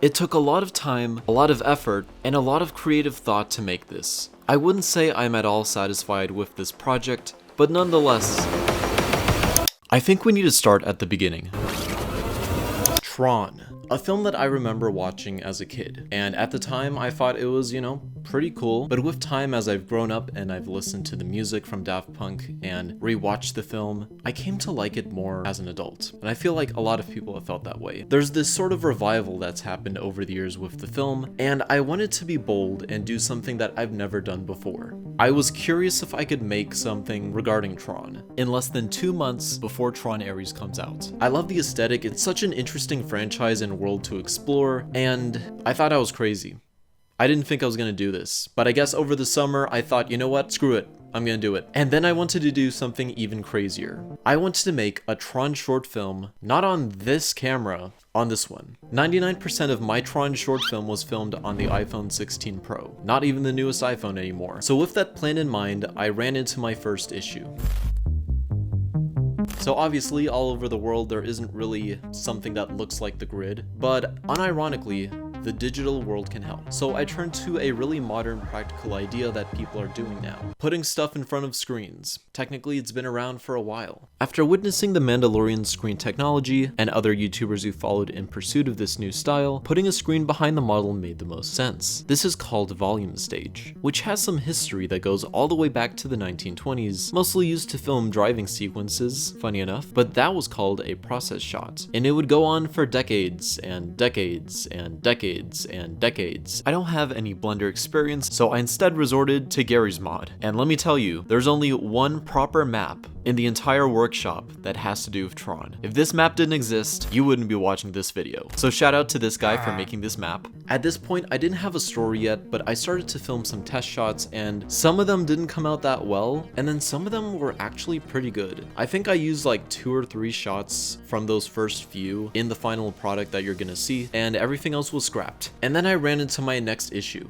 It took a lot of time, a lot of effort, and a lot of creative thought to make this. I wouldn't say I'm at all satisfied with this project, but nonetheless, I think we need to start at the beginning. Tron. A film that I remember watching as a kid, and at the time I thought it was, pretty cool, but with time as I've grown up and I've listened to the music from Daft Punk and rewatched the film, I came to like it more as an adult, and I feel like a lot of people have felt that way. There's this sort of revival that's happened over the years with the film, and I wanted to be bold and do something that I've never done before. I was curious if I could make something regarding Tron, in less than 2 months before Tron Ares comes out. I love the aesthetic, it's such an interesting franchise and world to explore, and I thought I was crazy. I didn't think I was gonna do this, but I guess over the summer I thought, you know what, screw it, I'm gonna do it. And then I wanted to do something even crazier. I wanted to make a Tron short film, not on this camera, on this one. 99% of my Tron short film was filmed on the iPhone 16 Pro, not even the newest iPhone anymore. So with that plan in mind, I ran into my first issue. So obviously, all over the world, there isn't really something that looks like the grid, but unironically, the digital world can help. So I turned to a really modern practical idea that people are doing now. Putting stuff in front of screens. Technically, it's been around for a while. After witnessing the Mandalorian screen technology and other YouTubers who followed in pursuit of this new style, putting a screen behind the model made the most sense. This is called volume stage, which has some history that goes all the way back to the 1920s, mostly used to film driving sequences, funny enough, but that was called a process shot. And it would go on for decades and decades and decades and decades. I don't have any Blender experience, so I instead resorted to Gary's mod. And let me tell you, there's only one proper map in the entire workshop that has to do with Tron. If this map didn't exist, you wouldn't be watching this video. So shout out to this guy for making this map. At this point, I didn't have a story yet, but I started to film some test shots, and some of them didn't come out that well, and then some of them were actually pretty good. I think I used like 2 or 3 shots from those first few in the final product that you're gonna see, and everything else was scrapped. And then I ran into my next issue.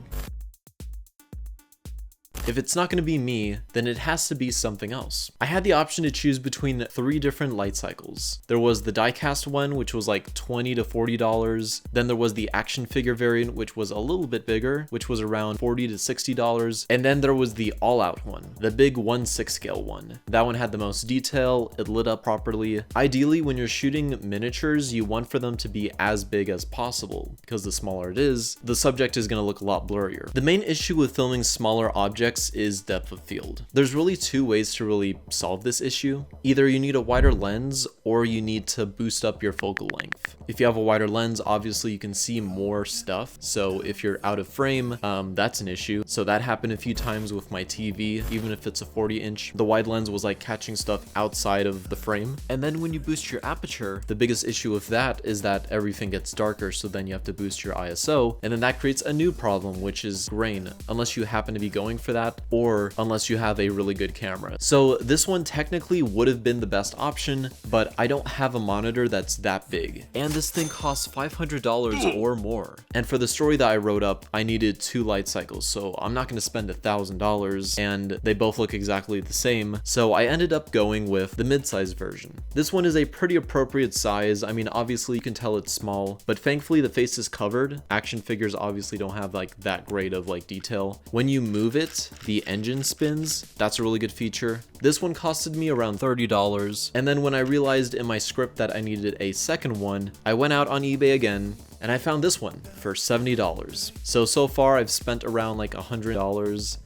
If it's not going to be me, then it has to be something else. I had the option to choose between 3 different light cycles. There was the die-cast one, which was like $20 to $40. Then there was the action figure variant, which was a little bit bigger, which was around $40 to $60. And then there was the all-out one, the big 1/6 scale one. That one had the most detail, it lit up properly. Ideally, when you're shooting miniatures, you want for them to be as big as possible, because the smaller it is, the subject is going to look a lot blurrier. The main issue with filming smaller objects is depth of field. There's really 2 ways to really solve this issue. Either you need a wider lens or you need to boost up your focal length. If you have a wider lens, obviously you can see more stuff. So if you're out of frame, that's an issue. So that happened a few times with my TV, even if it's a 40-inch. The wide lens was like catching stuff outside of the frame. And then when you boost your aperture, the biggest issue with that is that everything gets darker, so then you have to boost your ISO, and then that creates a new problem, which is grain, unless you happen to be going for that, or unless you have a really good camera. So this one technically would have been the best option, but I don't have a monitor that's that big. And this thing costs $500 or more. And for the story that I wrote up, I needed 2 light cycles, so I'm not gonna spend $1,000, and they both look exactly the same. So I ended up going with the mid-size version. This one is a pretty appropriate size. I mean, obviously you can tell it's small, but thankfully the face is covered. Action figures obviously don't have like that great of like detail. When you move it, the engine spins. That's a really good feature. This one costed me around $30. And then when I realized in my script that I needed a second one, I went out on eBay again and I found this one for $70. So far I've spent around like $100.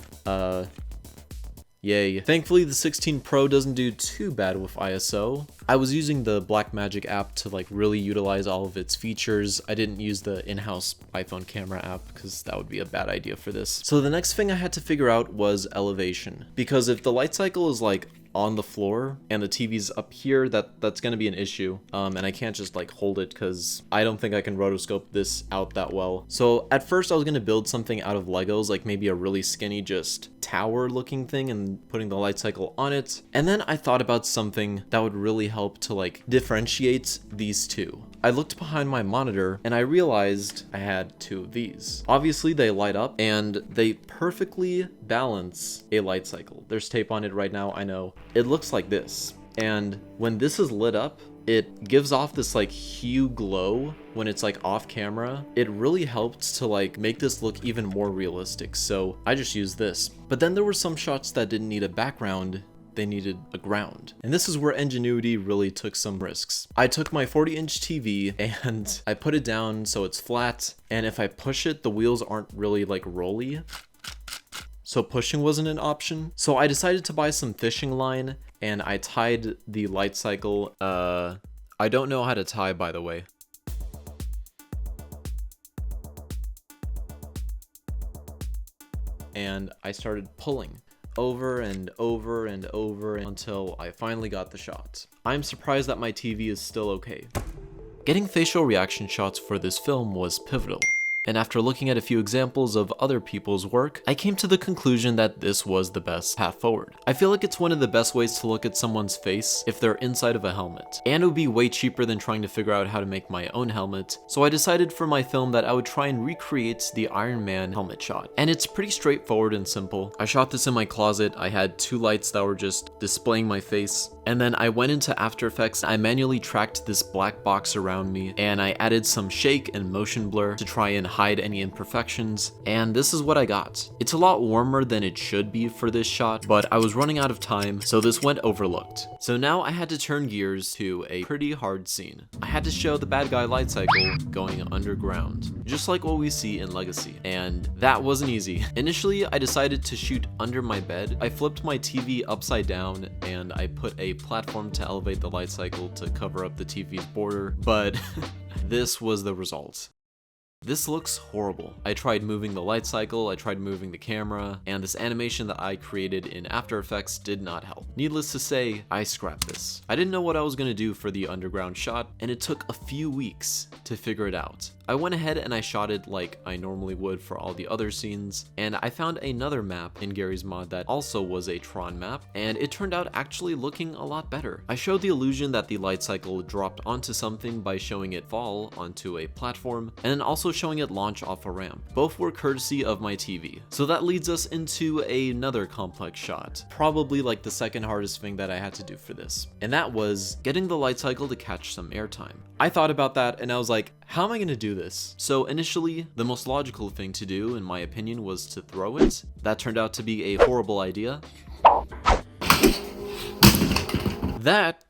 Yay. Thankfully the 16 Pro doesn't do too bad with ISO. I was using the Blackmagic app to like really utilize all of its features. I didn't use the in-house iPhone camera app because that would be a bad idea for this. So the next thing I had to figure out was elevation, because if the light cycle is like on the floor and the TV's up here, that's gonna be an issue. And I can't just like hold it because I don't think I can rotoscope this out that well. So at first I was gonna build something out of Legos, like maybe a really skinny just tower looking thing and putting the light cycle on it. And then I thought about something that would really help to like differentiate these two. I looked behind my monitor and I realized I had 2 of these. Obviously they light up and they perfectly balance a light cycle. There's tape on it right now, I know. It looks like this. And when this is lit up, it gives off this like hue glow when it's like off camera. It really helped to like make this look even more realistic, so I just used this. But then there were some shots that didn't need a background, they needed a ground. And this is where Ingenuity really took some risks. I took my 40-inch TV and I put it down so it's flat, and if I push it, the wheels aren't really like rolly. So pushing wasn't an option. So I decided to buy some fishing line and I tied the light cycle. I don't know how to tie, by the way. And I started pulling over and over and over until I finally got the shot. I'm surprised that my TV is still okay. Getting facial reaction shots for this film was pivotal. And after looking at a few examples of other people's work, I came to the conclusion that this was the best path forward. I feel like it's one of the best ways to look at someone's face if they're inside of a helmet. And it would be way cheaper than trying to figure out how to make my own helmet, so I decided for my film that I would try and recreate the Iron Man helmet shot. And it's pretty straightforward and simple. I shot this in my closet. I had 2 lights that were just displaying my face. And then I went into After Effects, I manually tracked this black box around me, and I added some shake and motion blur to try and hide any imperfections, and this is what I got. It's a lot warmer than it should be for this shot, but I was running out of time, so this went overlooked. So now I had to turn gears to a pretty hard scene. I had to show the bad guy light cycle going underground, just like what we see in Legacy, and that wasn't easy. Initially, I decided to shoot under my bed. I flipped my TV upside down, and I put a platform to elevate the light cycle to cover up the TV's border, but this was the result. This looks horrible. I tried moving the light cycle, I tried moving the camera, and this animation that I created in After Effects did not help. Needless to say, I scrapped this. I didn't know what I was gonna do for the underground shot, and it took a few weeks to figure it out. I went ahead and I shot it like I normally would for all the other scenes, and I found another map in Gary's mod that also was a Tron map, and it turned out actually looking a lot better. I showed the illusion that the light cycle dropped onto something by showing it fall onto a platform, and then also showing it launch off a ramp. Both were courtesy of my TV. So that leads us into another complex shot, probably like the second hardest thing that I had to do for this, and that was getting the light cycle to catch some airtime. I thought about that and I was like, how am I gonna do this? So initially, the most logical thing to do, in my opinion, was to throw it. That turned out to be a horrible idea. That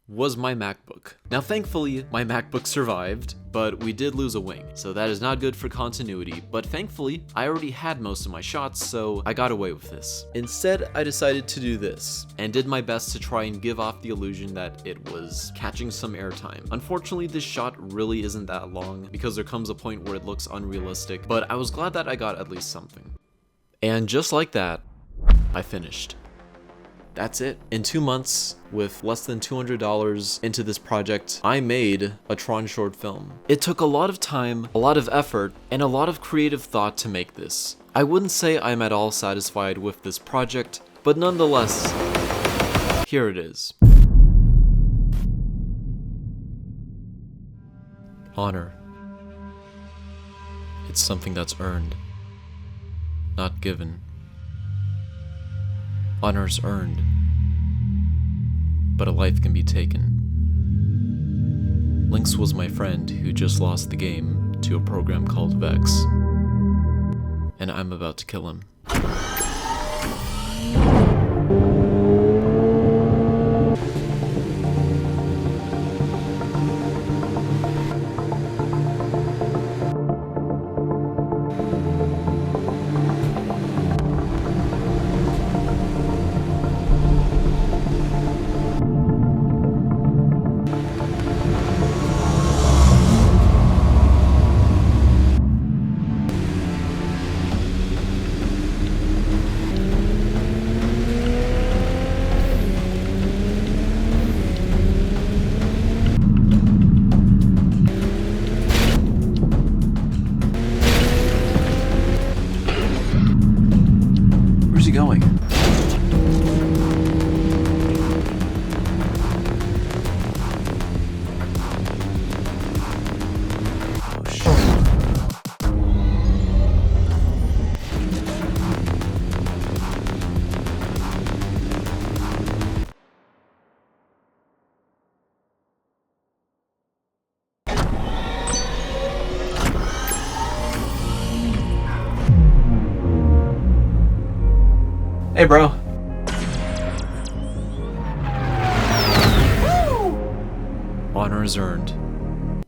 was my MacBook. Now thankfully, my MacBook survived, but we did lose a wing, so that is not good for continuity, but thankfully, I already had most of my shots, so I got away with this. Instead, I decided to do this, and did my best to try and give off the illusion that it was catching some airtime. Unfortunately, this shot really isn't that long, because there comes a point where it looks unrealistic, but I was glad that I got at least something. And just like that, I finished. That's it. In 2 months, with less than $200 into this project, I made a Tron short film. It took a lot of time, a lot of effort, and a lot of creative thought to make this. I wouldn't say I'm at all satisfied with this project, but nonetheless, here it is. Honor. It's something that's earned, not given. Honor's earned, but a life can be taken. Lynx was my friend who just lost the game to a program called Vex, and I'm about to kill him. Hey, bro. Honor is earned,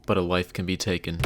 but a life can be taken.